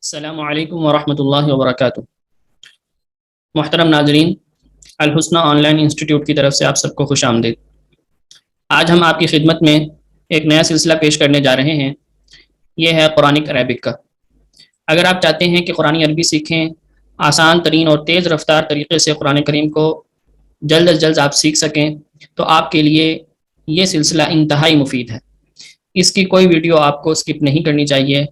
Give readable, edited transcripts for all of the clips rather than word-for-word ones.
السلام علیکم ورحمۃ اللہ وبرکاتہ۔ محترم ناظرین، الحسنہ آن لائن انسٹیٹیوٹ کی طرف سے آپ سب کو خوش آمدید۔ آج ہم آپ کی خدمت میں ایک نیا سلسلہ پیش کرنے جا رہے ہیں، یہ ہے قرآنک عربک کا۔ اگر آپ چاہتے ہیں کہ قرآن عربی سیکھیں، آسان ترین اور تیز رفتار طریقے سے قرآن کریم کو جلد از جلد آپ سیکھ سکیں، تو آپ کے لیے یہ سلسلہ انتہائی مفید ہے۔ اس کی کوئی ویڈیو آپ کو اسکپ نہیں کرنی چاہیے۔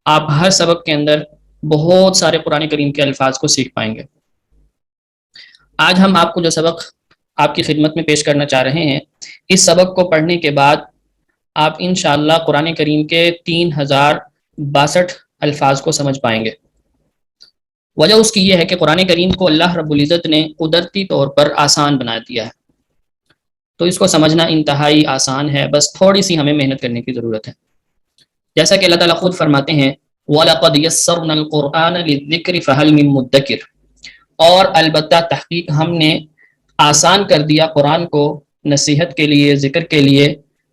آپ ہر سبق کے اندر بہت سارے قرآن کریم کے الفاظ کو سیکھ پائیں گے۔ آج ہم آپ کو جو سبق آپ کی خدمت میں پیش کرنا چاہ رہے ہیں، اس سبق کو پڑھنے کے بعد آپ انشاءاللہ قرآن کریم کے 3062 الفاظ کو سمجھ پائیں گے۔ وجہ اس کی یہ ہے کہ قرآن کریم کو اللہ رب العزت نے قدرتی طور پر آسان بنا دیا ہے، تو اس کو سمجھنا انتہائی آسان ہے، بس تھوڑی سی ہمیں محنت کرنے کی ضرورت ہے۔ جیسا کہ اللہ تعالیٰ خود فرماتے ہیں وَلَقَدْ يَسَّرْنَا الْقُرْآنَ لِلذِّكْرِ فَهَلْ مِن مُدَّكِرٍ، اور البتہ تحقیق ہم نے آسان کر دیا قرآن کو نصیحت کے لیے، ذکر کے لیے۔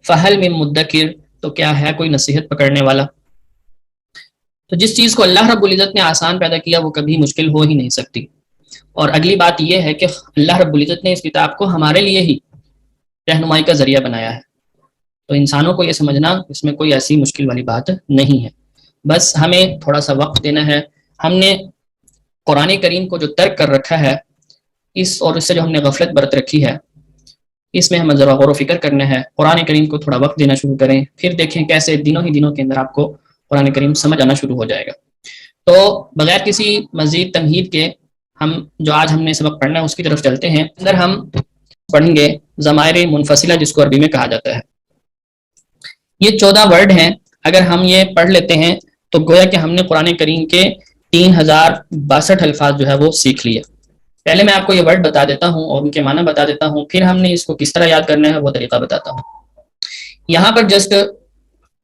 فَهَلْ مِن مُدَّكِرٍ، تو کیا ہے کوئی نصیحت پکڑنے والا؟ تو جس چیز کو اللہ رب العزت نے آسان پیدا کیا وہ کبھی مشکل ہو ہی نہیں سکتی۔ اور اگلی بات یہ ہے کہ اللہ رب العزت نے اس کتاب کو ہمارے لیے ہی رہنمائی کا ذریعہ بنایا ہے، تو انسانوں کو یہ سمجھنا اس میں کوئی ایسی مشکل والی بات نہیں ہے، بس ہمیں تھوڑا سا وقت دینا ہے۔ ہم نے قرآن کریم کو جو ترک کر رکھا ہے، اور اس سے جو ہم نے غفلت برت رکھی ہے، اس میں ہمیں ذرا غور و فکر کرنا ہے۔ قرآن کریم کو تھوڑا وقت دینا شروع کریں، پھر دیکھیں کیسے دنوں کے اندر آپ کو قرآن کریم سمجھ آنا شروع ہو جائے گا۔ تو بغیر کسی مزید تمہید کے آج ہم نے سبق پڑھنا ہے اس کی طرف چلتے ہیں۔ اندر ہم پڑھیں گے ضمائر منفصلہ، جس کو عربی میں کہا جاتا ہے۔ یہ 14 ورڈ ہیں، اگر ہم یہ پڑھ لیتے ہیں تو گویا کہ ہم نے قرآن کریم کے 3062 الفاظ جو ہے وہ سیکھ لیے۔ پہلے میں آپ کو یہ ورڈ بتا دیتا ہوں اور ان کے معنی بتا دیتا ہوں، پھر ہم نے اس کو کس طرح یاد کرنا ہے وہ طریقہ بتاتا ہوں۔ یہاں پر جسٹ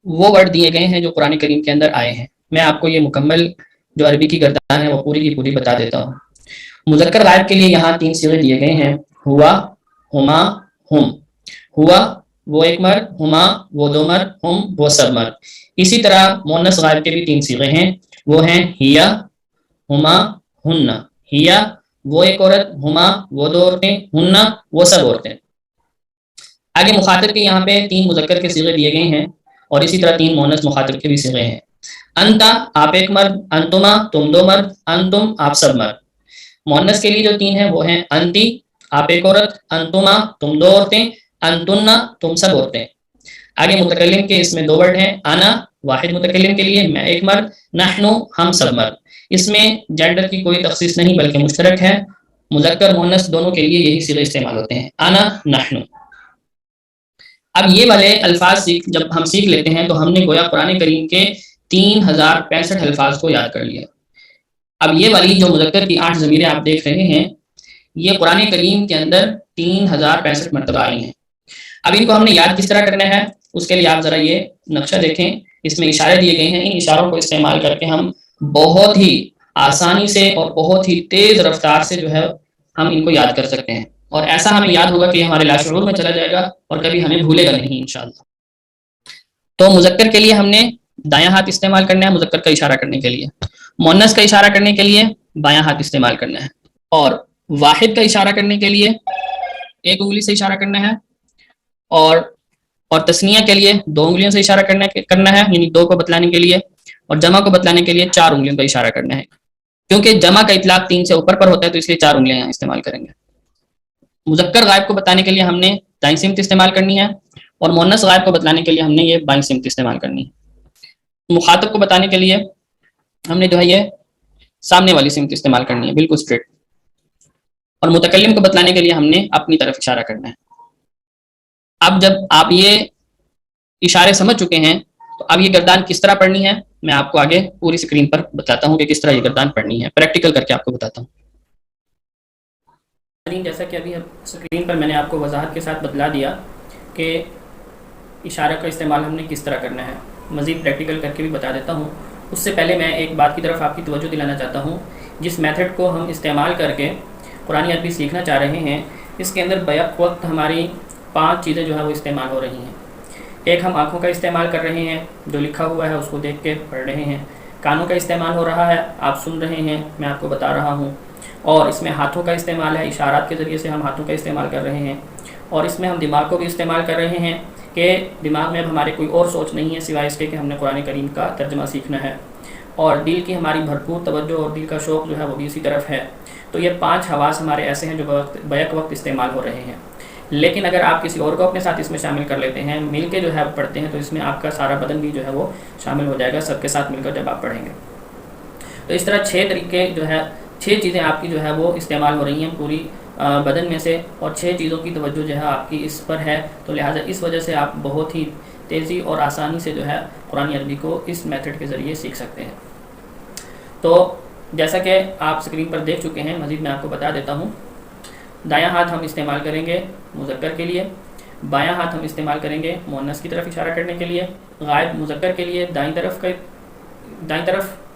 وہ ورڈ دیے گئے ہیں جو قرآن کریم کے اندر آئے ہیں۔ میں آپ کو یہ مکمل جو عربی کی گردان ہے وہ پوری کی پوری بتا دیتا ہوں۔ مذکر غائب کے لیے یہاں 3 صیغے دیے گئے ہیں، ہوا، ہما، ہم۔ ہوا وہ ایک مرد، ہما وہ 2 مرد، ہم وہ سب مرد۔ اسی طرح مؤنث غائب کے بھی 3 صیغے ہیں، وہ ہیں ہیا، ہما، ہن۔ ہیا وہ ایک عورت، ہما وہ 2 عورتیں، ہن وہ سب عورتیں۔ آگے مخاطب کے یہاں پہ 3 مذکر کے صیغے دیے گئے ہیں، اور اسی طرح 3 مؤنث مخاطب کے بھی صیغے ہیں۔ انتا آپ ایک مرد، انتما تم 2 مرد، انتم آپ سب مرد۔ مؤنث کے لیے جو 3 ہیں وہ ہیں انتی آپ ایک عورت، انتما تم 2 عورتیں، انتن تم سب عورتیں۔ آگے متکلم کے اس میں 2 ورڈ ہیں، انا واحد متکلم کے لیے میں ایک مرد، نحنو ہم سب مرد۔ اس میں جینڈر کی کوئی تخصیص نہیں بلکہ مشترک ہے، مذکر مؤنث دونوں کے لیے یہی صیغے استعمال ہوتے ہیں، انا نحنو۔ اب یہ والے الفاظ جب ہم سیکھ لیتے ہیں تو ہم نے گویا قرآن کریم کے 3065 الفاظ کو یاد کر لیا۔ اب یہ والی جو مذکر کی 8 ضمیریں آپ دیکھ رہے ہیں، یہ قرآن کریم کے اندر 3065 مرتبہ آئی ہیں۔ اب ان کو ہم نے یاد کس طرح کرنا ہے، اس کے لیے آپ ذرا یہ نقشہ دیکھیں، اس میں اشارے دیے گئے ہیں۔ ان اشاروں کو استعمال کر کے ہم بہت ہی آسانی سے اور بہت ہی تیز رفتار سے جو ہے ہم ان کو یاد کر سکتے ہیں، اور ایسا ہمیں یاد ہوگا کہ ہمارے لاشعور میں چلا جائے گا اور کبھی ہمیں بھولے گا نہیں انشاءاللہ۔ تو مذکر کے لیے ہم نے دایاں ہاتھ استعمال کرنا ہے مذکر کا اشارہ کرنے کے لیے، مؤنث کا اشارہ کرنے کے لیے بایاں ہاتھ استعمال کرنا ہے، اور واحد کا اشارہ کرنے کے لیے ایک انگلی سے اشارہ کرنا ہے، اور تثنیہ کے لیے 2 انگلیوں سے اشارہ کرنا ہے، یعنی 2 کو بتلانے کے لیے، اور جمع کو بتلانے کے لیے 4 انگلیوں کا اشارہ کرنا ہے۔ کیونکہ جمع کا اطلاق 3 سے اوپر پر ہوتا ہے تو اس لیے 4 انگلیاں یہاں استعمال کریں گے۔ مذکر غائب کو بتانے کے لیے ہم نے دائیں سمت استعمال کرنی ہے، اور مؤنث غائب کو بتلانے کے لیے ہم نے یہ بائیں سمت استعمال کرنی ہے۔ مخاطب کو بتانے کے لیے ہم نے جو ہے یہ سامنے والی سمت استعمال کرنی ہے، بالکل اسٹریٹ، اور متکلم کو بتلانے کے لیے ہم نے اپنی طرف اشارہ کرنا ہے۔ اب جب آپ یہ اشارے سمجھ چکے ہیں تو اب یہ گردان کس طرح پڑھنی ہے میں آپ کو آگے پوری اسکرین پر بتاتا ہوں کہ کس طرح یہ گردان پڑھنی ہے، پریکٹیکل کر کے آپ کو بتاتا ہوں۔ جیسا کہ ابھی اسکرین پر میں نے آپ کو وضاحت کے ساتھ بتلا دیا کہ اشارہ کا استعمال ہم نے کس طرح کرنا ہے، مزید پریکٹیکل کر کے بھی بتا دیتا ہوں۔ اس سے پہلے میں ایک بات کی طرف آپ کی توجہ دلانا چاہتا ہوں، جس میتھڈ کو ہم استعمال کر کے قرآن عربی سیکھنا چاہ رہے ہیں، اس کے اندر بیک وقت ہماری 5 چیزیں جو ہے وہ استعمال ہو رہی ہیں۔ ایک، ہم آنکھوں کا استعمال کر رہے ہیں، جو لکھا ہوا ہے اس کو دیکھ کے پڑھ رہے ہیں۔ کانوں کا استعمال ہو رہا ہے، آپ سن رہے ہیں، میں آپ کو بتا رہا ہوں، اور اس میں ہاتھوں کا استعمال ہے، اشارات کے ذریعے سے ہم ہاتھوں کا استعمال کر رہے ہیں، اور اس میں ہم دماغ کو بھی استعمال کر رہے ہیں کہ دماغ میں اب ہمارے کوئی اور سوچ نہیں ہے سوائے اس کے کہ ہم نے قرآن کریم کا ترجمہ سیکھنا ہے، اور دل کی ہماری بھرپور توجہ اور دل کا شوق جو ہے وہ بھی اسی طرف ہے۔ تو یہ 5 حواس ہمارے ایسے ہیں جو بیک وقت استعمال ہو رہے ہیں۔ لیکن اگر آپ کسی اور کو اپنے ساتھ اس میں شامل کر لیتے ہیں، مل کے جو ہے پڑھتے ہیں، تو اس میں آپ کا سارا بدن بھی جو ہے وہ شامل ہو جائے گا سب کے ساتھ مل کر جب آپ پڑھیں گے۔ تو اس طرح 6 طریقے جو ہے 6 چیزیں آپ کی جو ہے وہ استعمال ہو رہی ہیں پوری بدن میں سے، اور 6 چیزوں کی توجہ جو ہے آپ کی اس پر ہے، تو لہٰذا اس وجہ سے آپ بہت ہی تیزی اور آسانی سے جو ہے قرآن عربی کو اس میتھڈ کے ذریعے سیکھ سکتے ہیں۔ تو جیسا کہ آپ اسکرین پر دیکھ چکے ہیں، مزید میں آپ کو بتا دیتا ہوں۔ دایاں ہاتھ ہم استعمال کریں گے مذکر کے لیے، بایاں ہاتھ ہم استعمال کریں گے مؤنث کی طرف اشارہ کرنے کے لیے، غائب مذکر کے لیے دائیں طرف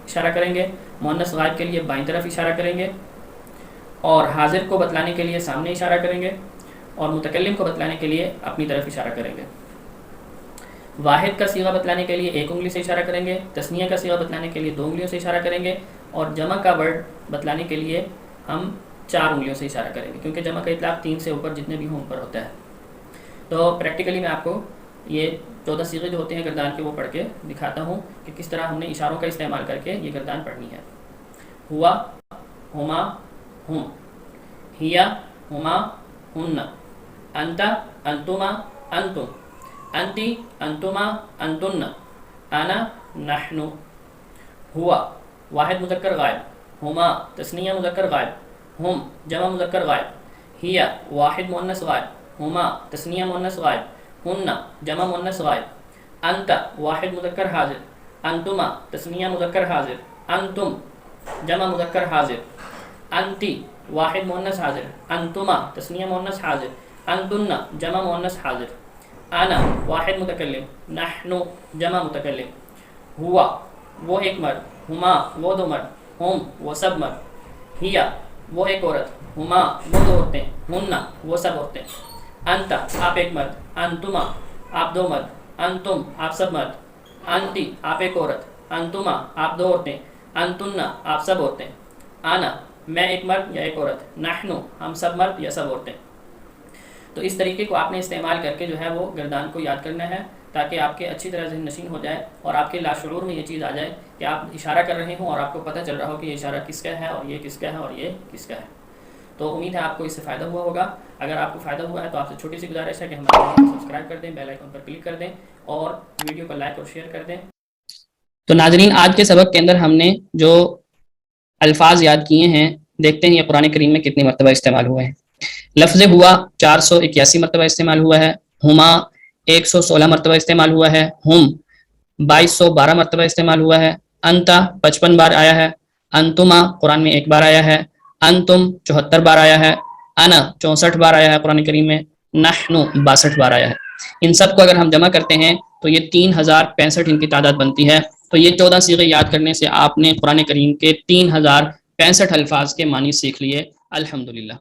اشارہ کریں گے، مؤنث غائب کے لیے بائیں طرف اشارہ کریں گے، اور حاضر کو بتلانے کے لیے سامنے اشارہ کریں گے، اور متکلم کو بتلانے کے لیے اپنی طرف اشارہ کریں گے۔ واحد کا صیغہ بتلانے کے لیے 1 انگلی سے اشارہ کریں گے، تثنیہ کا صیغہ بتلانے کے لیے 2 انگلیوں سے اشارہ کریں گے، اور جمع کا ورڈ بتلانے کے لیے ہم 4 انگلیوں سے اشارہ کریں گے، کیونکہ جمع کا اطلاق 3 سے اوپر جتنے بھی ہوں پر ہوتا ہے۔ تو پریکٹیکلی میں آپ کو یہ 14 صیغے جو ہوتے ہیں گردان کے وہ پڑھ کے دکھاتا ہوں کہ کس طرح ہم نے اشاروں کا استعمال کر کے یہ گردان پڑھنی ہے۔ ہوا، ہما، ہم، ہیا، ہما، ہن، انت، انتما، انتم، انتی، انتما، انتن، انا، نحن۔ ہوا واحد مذکر غائب، ہما تثنیہ مذکر غائب، ہم جمع مذکر غائب، ہیا واحد مؤنث غائب، ہما تثنیہ مؤنث غائب، ہن جمع مؤنث غائب، انت واحد مذکر حاضر، انتما تثنیہ مذکر حاضر، انتم جمع مذکر حاضر، انتی واحد مؤنث حاضر، انتما تثنیہ مؤنث حاضر، انتن جمع مؤنث حاضر، انا واحد متکلم، نحن جمع متکلم۔ ہوا وہ ایک مرد، ہما وہ 2 مرد، ہم وہ سب مرد، ہیا وہ ایک عورت، ہما وہ 2 عورتیں، ہن وہ سب عورتیں، انت آپ ایک مرد، انتما آپ 2 مرد، انتم آپ سب مرد، انتی آپ ایک عورت، انتما آپ 2 عورتیں، انتن آپ سب عورتیں، انا میں ایک مرد یا ایک عورت، نحن ہم سب مرد یا سب عورتیں۔ تو اس طریقے کو آپ نے استعمال کر کے جو ہے وہ گردان کو یاد کرنا ہے، تاکہ آپ کے اچھی طرح ذہن نشین ہو جائے اور آپ کے لاشعور میں یہ چیز آ جائے کہ آپ اشارہ کر رہے ہوں اور آپ کو پتہ چل رہا ہو کہ یہ اشارہ کس کا ہے اور یہ کس کا ہے اور یہ کس کا ہے۔ تو امید ہے آپ کو اس سے فائدہ ہوا ہوگا۔ اگر آپ کو فائدہ ہوا ہے تو آپ سے چھوٹی سی گزارش ہے کہ ہمارے چینل کو سبسکرائب کر دیں، بیل آئیکن پر کلک کر دیں اور ویڈیو کو لائک اور شیئر کر دیں۔ تو ناظرین، آج کے سبق کے اندر ہم نے جو الفاظ یاد کیے ہیں، دیکھتے ہیں یہ قرآن کریم میں کتنی مرتبہ استعمال ہوئے ہیں۔ لفظ ہوا 481 مرتبہ استعمال ہوا ہے، ہما 116 مرتبہ استعمال ہوا ہے، ہم 2212 مرتبہ استعمال ہوا ہے، انتا 55 بار آیا ہے، انتما قرآن میں 1 بار آیا ہے، انتم 74 بار آیا ہے، انا 64 بار آیا ہے قرآن کریم میں، نحن 62 بار آیا ہے۔ ان سب کو اگر ہم جمع کرتے ہیں تو یہ 3065 ان کی تعداد بنتی ہے۔ تو یہ 14 صیغے یاد کرنے سے آپ نے قرآن کریم کے 3065 الفاظ کے معنی سیکھ لیے، الحمدللہ۔